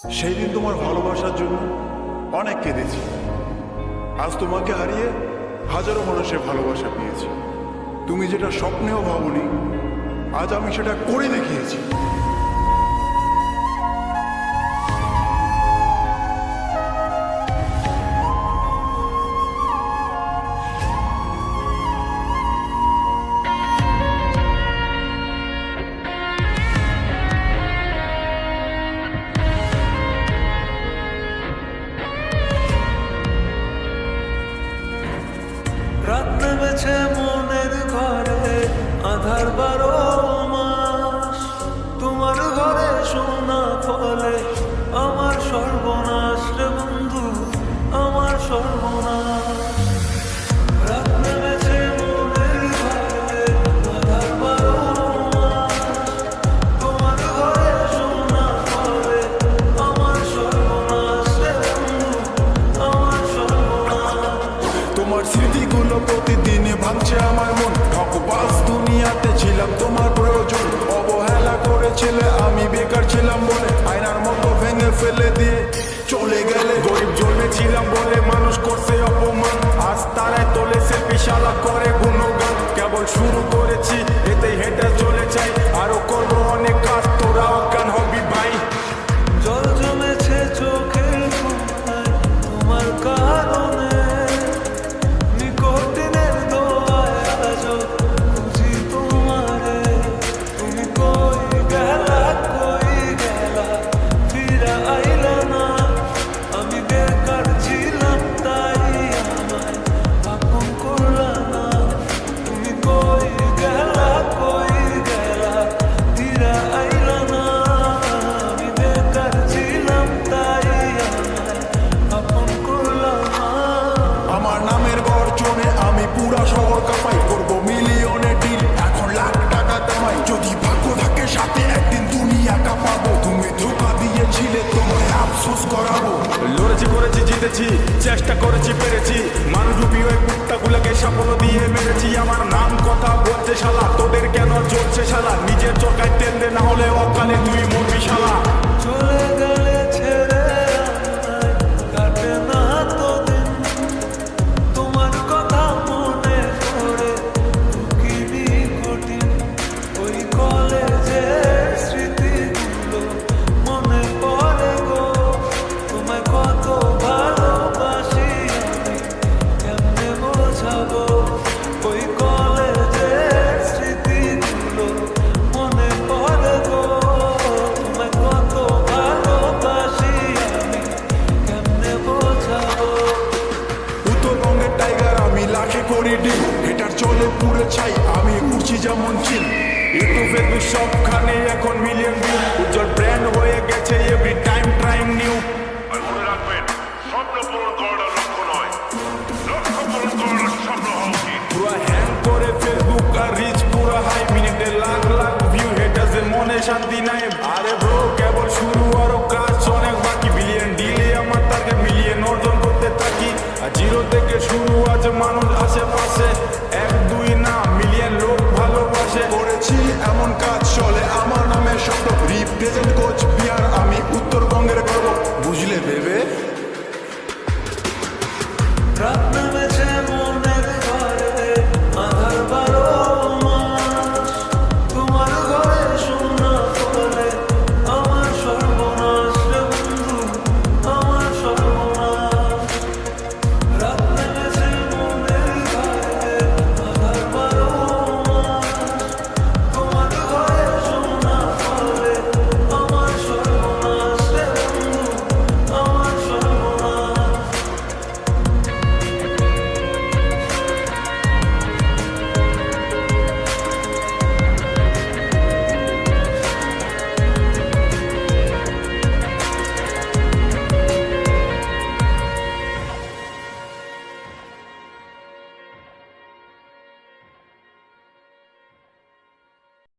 সেই দিন তোমার ভালোবাসার জন্য অনেক কেঁদেছি। আজ তোমাকে হারিয়ে হাজারো মানুষের ভালোবাসা পেয়েছি। তুমি যেটা স্বপ্নেও ভাবনি, আজ আমি সেটা করে দেখিয়েছি। রাত নেমেছে মনের ঘরে, আধার 12 মাস। তোমার ঘরে সোনা ফলে আমার সর্বনাশ রে বন্ধু, আমার সর্বনাশ। রাত নেমেছে মনের ঘরে, আধার 12 মাস। তোমার ঘরে সোনা ফলে আমার সর্বনাশ রে বন্ধু, আমার সর্বনাশ। তোমার স্মৃতিগুলো প্রতিদিনই ভাঙছে আমার মন। ঠকবাজ দুনিয়াতে ছিলাম তোমার প্রয়োজন, অবহেলা করেছিলে আমি বেকার ছিলাম বলে। আয়নার মতো ভেঙে ফেলে দিয়ে চলে গেলে। গরিব জন্মেছিলাম বলে মানুষ করছে অপমান, আজ তারাই তোলে সেলফি শালা করে গুণগান। কেবল শুরু করেছি, এতেই হেঁটে চলে যাই, আরো করবো অনেক কাজ, তোরা অজ্ঞান হবি ভাই। জল জমেছে চোখের কোণায় তোমার কারণে, নিকটিনের দোয়ায় আজও খুঁজি তোমারে। তুমি কই গেলা, ফিরা আইলা না। আমি বেকার ছিলাম তাই আমায় আপন করলা না। তুমি কই গেলা, ফিরা আইলা না। আমি বেকার ছিলাম তাই আমায় আপন করলা না। আমার নামের গর্জনে আমি পুরা শহর কাঁপাই। করবো মিলিয়নের ডিল, এখন লাখ টাকা কামাই। যদি ভাগ্য থাকে সাথে একদিন দুনিয়াটা পাবো। তুমি ধোঁকা দিয়েছিলে, তোমায় আফসোস করাবো। লড়েছি করেছি জিতেছি, চেষ্টা করেছি পেরেছি, মানুষরূপী ওই কুত্তাগুলোকে সাফল্য দিয়ে মেরেছি। আমার নাম কথা বলছে শালা, তোদের কেন চলছে শালা? নিজের চরকায় তেল দে, না হলে অকালে তুই মরবি শালা। চলে গেলে ছেড়ে আমায় কাটে না তো দিন, তোমার কথা মনে করে ঢুকিনি কঠিন। ওই কলেজের স্মৃতিগুলো মনে পড়ে গো, তোমায় কত ভালোবাসি আমি কেমনে বোঝাবো। ওই কলেজের স্মৃতিগুলো মনে পড়ে গো, তোমায় কত ভালোবাসি আমি কেমনে বোঝাবো। উত্তরবঙ্গের টাইগার আমি, লাখে করি ডিল। এটার চলে পুরে ছাই, আমি উড়ছি যেমন চিল। ইউটিউব ফেসবুক সবখানে এখন মিলিয়ন ভিউ, উজ্জ্বল